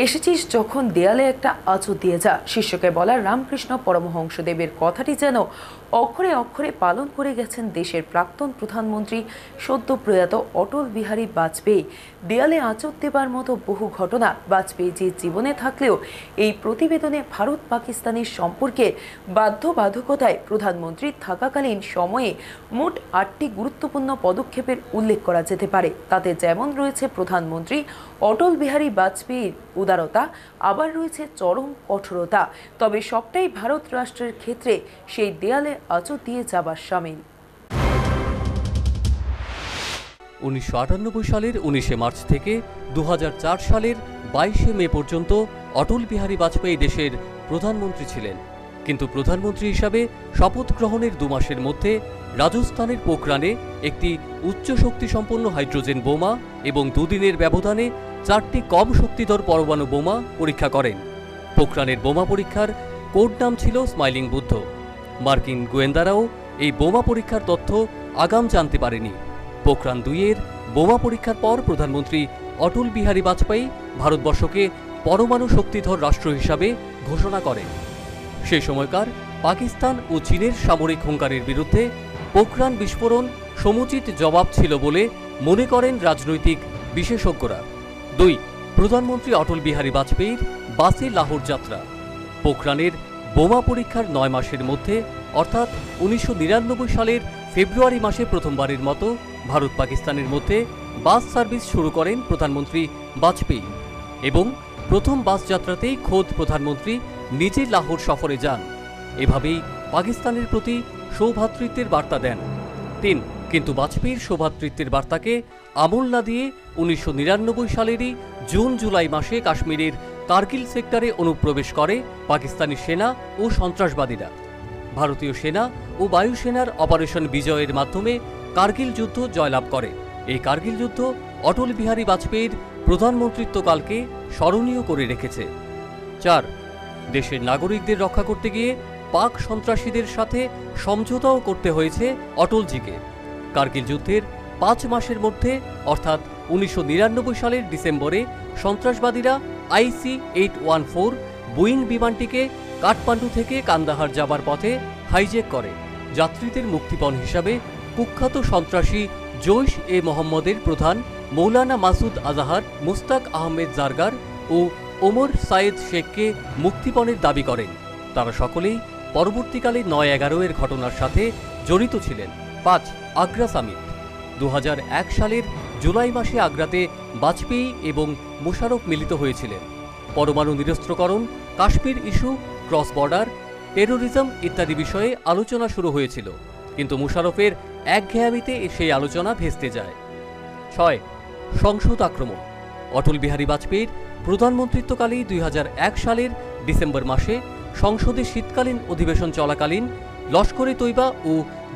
এসেছিস যখন দেয়ালে একটা আঁচড় দিয়ে যা, শিষ্যকে বলা রামকৃষ্ণ পরমহংসদেবের কথাটি যেন অক্ষরে অক্ষরে পালন করে গেছেন দেশের প্রাক্তন প্রধানমন্ত্রী সদ্য প্রয়াত অটল বিহারী বাজপেয়ী। দেয়ালে আঁচড় দেবার মতো বহু ঘটনা বাজপেয়ীজির জীবনে থাকলেও এই প্রতিবেদনে ভারত পাকিস্তানের সম্পর্কের বাধ্যবাধকতায় প্রধানমন্ত্রী থাকাকালীন সময়ে মোট 8টি গুরুত্বপূর্ণ পদক্ষেপের উল্লেখ করা যেতে পারে। তাতে যেমন রয়েছে প্রধানমন্ত্রী অটল বিহারী বাজপেয়ীর উদারতা, আবার রয়েছে চরম কঠোরতা, তবে সবটাই ভারত রাষ্ট্রের ক্ষেত্রে সেই দেয়ালে আঁচড় দিয়ে যাবার সামিল। 1998 সালের 19 মার্চ থেকে 2004 সালের 22 মে পর্যন্ত অটল বিহারী বাজপেয়ী দেশের প্রধানমন্ত্রী ছিলেন। কিন্তু প্রধানমন্ত্রী হিসাবে শপথ গ্রহণের 2 মাসের মধ্যে রাজস্থানের পোখরানে একটি উচ্চ শক্তি সম্পন্ন হাইড্রোজেন বোমা এবং 2 দিনের ব্যবধানে 4টি কম শক্তিধর পরমাণু বোমা পরীক্ষা করেন। পোখরানের বোমা পরীক্ষার কোড নাম ছিল স্মাইলিং বুদ্ধ। মার্কিন গোয়েন্দারাও এই বোমা পরীক্ষার তথ্য আগাম জানতে পারেনি। পোখরান 2-এর বোমা পরীক্ষার পর প্রধানমন্ত্রী অটল বিহারী বাজপেয়ী ভারতবর্ষকে পরমাণু শক্তিধর রাষ্ট্র হিসাবে ঘোষণা করেন। সেই সময়কার পাকিস্তান ও চীনের সামরিক হুঙ্কারের বিরুদ্ধে পোখরান বিস্ফোরণ সমুচিত জবাব ছিল বলে মনে করেন রাজনৈতিক বিশেষজ্ঞরা। 2. প্রধানমন্ত্রী অটল বিহারী বাজপেয়ীর বাসে লাহোর যাত্রা। পোখরানের বোমা পরীক্ষার 9 মাসের মধ্যে অর্থাৎ 1999 সালের ফেব্রুয়ারি মাসে প্রথমবারের মতো ভারত পাকিস্তানের মধ্যে বাস সার্ভিস শুরু করেন প্রধানমন্ত্রী বাজপেয়ী এবং প্রথম বাস যাত্রাতেই খোদ প্রধানমন্ত্রী নিজে লাহোর সফরে যান। এভাবেই পাকিস্তানের প্রতি সৌভ্রাতৃত্বের বার্তা দেন। 3. কিন্তু বাজপেয়ীর সৌভ্রাতৃত্বের বার্তাকে আমল না দিয়ে 1999 সালেরই জুন জুলাই মাসে কাশ্মীরের কার্গিল সেক্টরে অনুপ্রবেশ করে পাকিস্তানি সেনা ও সন্ত্রাসবাদীরা। ভারতীয় সেনা ও বায়ুসেনার অপারেশন বিজয়ের মাধ্যমে কার্গিল যুদ্ধ জয়লাভ করে। এই কার্গিল যুদ্ধ অটল বিহারী বাজপেয়ীর প্রধানমন্ত্রিত্বকালকে স্মরণীয় করে রেখেছে। 4. দেশের নাগরিকদের রক্ষা করতে গিয়ে পাক সন্ত্রাসীদের সাথে সমঝোতাও করতে হয়েছে অটলজিকে। কার্গিল যুদ্ধের 5 মাসের মধ্যে অর্থাৎ 1999 সালের ডিসেম্বরে সন্ত্রাসবাদীরা IC-814 বোয়িং বিমানটিকে কাঠমান্ডু থেকে কান্দাহার যাবার পথে হাইজ্যাক করে। যাত্রীদের মুক্তিপণ হিসাবে কুখ্যাত সন্ত্রাসী জৈশ-এ-মোহাম্মদের প্রধান মৌলানা মাসুদ আজাহার, মুস্তাক আহমেদ জারগার ও ওমর সায়েদ শেখকে মুক্তিপণের দাবি করেন। তারা সকলেই পরবর্তীকালে 9/11-এর ঘটনার সাথে জড়িত ছিলেন। 5. আগ্রা সামিট। 2001 সালের জুলাই মাসে আগ্রাতে বাজপেয়ী এবং মুশারফ মিলিত হয়েছিলেন। পরমাণু নিরস্ত্রকরণ, Kashmir issue, cross border, terrorism ইত্যাদি বিষয়ে আলোচনা শুরু হয়েছিল, কিন্তু মুশারফের একঘেয়ামিতে সেই আলোচনা ভেস্তে যায়। 6. সংসদ আক্রমণ। অটল বিহারী বাজপেয়ীর প্রধানমন্ত্রিত্বকালেই 2001 সালের ডিসেম্বর মাসে সংসদে শীতকালীন অধিবেশন চলাকালীন লস্করে তৈবা ও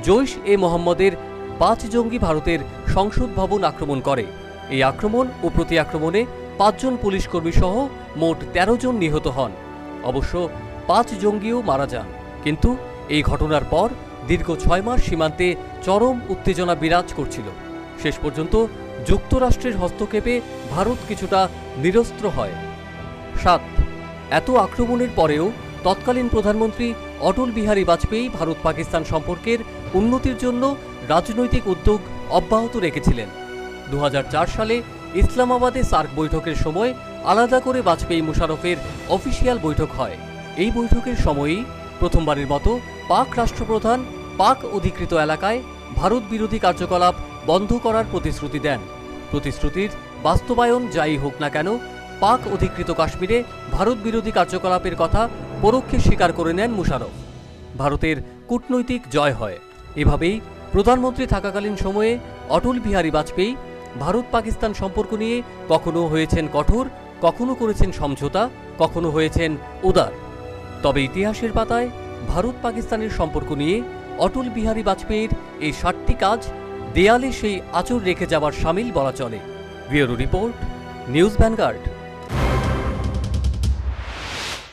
জৈশ-এ-মোহাম্মদের 5 জঙ্গি ভারতের সংসদ ভবন আক্রমণ করে। এই আক্রমণ ও প্রতি আক্রমণে 5 জন পুলিশকর্মী সহ মোট 13 জন নিহত হন। অবশ্য 5 জঙ্গিও মারা যান। কিন্তু এই ঘটনার পর দীর্ঘ 6 মাস সীমান্তে চরম উত্তেজনা বিরাজ করছিল। শেষ পর্যন্ত যুক্তরাষ্ট্রের হস্তক্ষেপে ভারত কিছুটা নিরস্ত্র হয়। 7. এত আক্রমণের পরেও তৎকালীন প্রধানমন্ত্রী অটল বিহারী বাজপেয়ী ভারত পাকিস্তান সম্পর্কের উন্নতির জন্য রাজনৈতিক উদ্যোগ অব্যাহত রেখেছিলেন। 2004 সালে ইসলামাবাদে সার্ক বৈঠকের সময় আলাদা করে বাজপেয়ী মুশারফের অফিসিয়াল বৈঠক হয়। এই বৈঠকের সময়ই প্রথমবারের মতো পাক রাষ্ট্রপ্রধান পাক অধিকৃত এলাকায় ভারত বিরোধী কার্যকলাপ বন্ধ করার প্রতিশ্রুতি দেন। প্রতিশ্রুতির বাস্তবায়ন যাই হোক না কেন, পাক অধিকৃত কাশ্মীরে ভারত বিরোধী কার্যকলাপের কথা পরোক্ষে স্বীকার করে নেন মুশারফ। ভারতের কূটনৈতিক জয় হয়। এভাবেই প্রধানমন্ত্রী থাকাকালীন সময়ে অটল বিহারী বাজপেয়ী ভারত পাকিস্তান সম্পর্ক নিয়ে কখনো হয়েছেন কঠোর, কখনো করেছেন সমঝোতা, কখনো হয়েছেন উদার। তবে ইতিহাসের পাতায় ভারত পাকিস্তানের সম্পর্ক নিয়ে অটল বিহারী বাজপেয়ীর এই 7টি কাজ দেয়ালে সেই আঁচড় রেখে যাবার সামিল বলা চলে। Bureau report, news vanguard.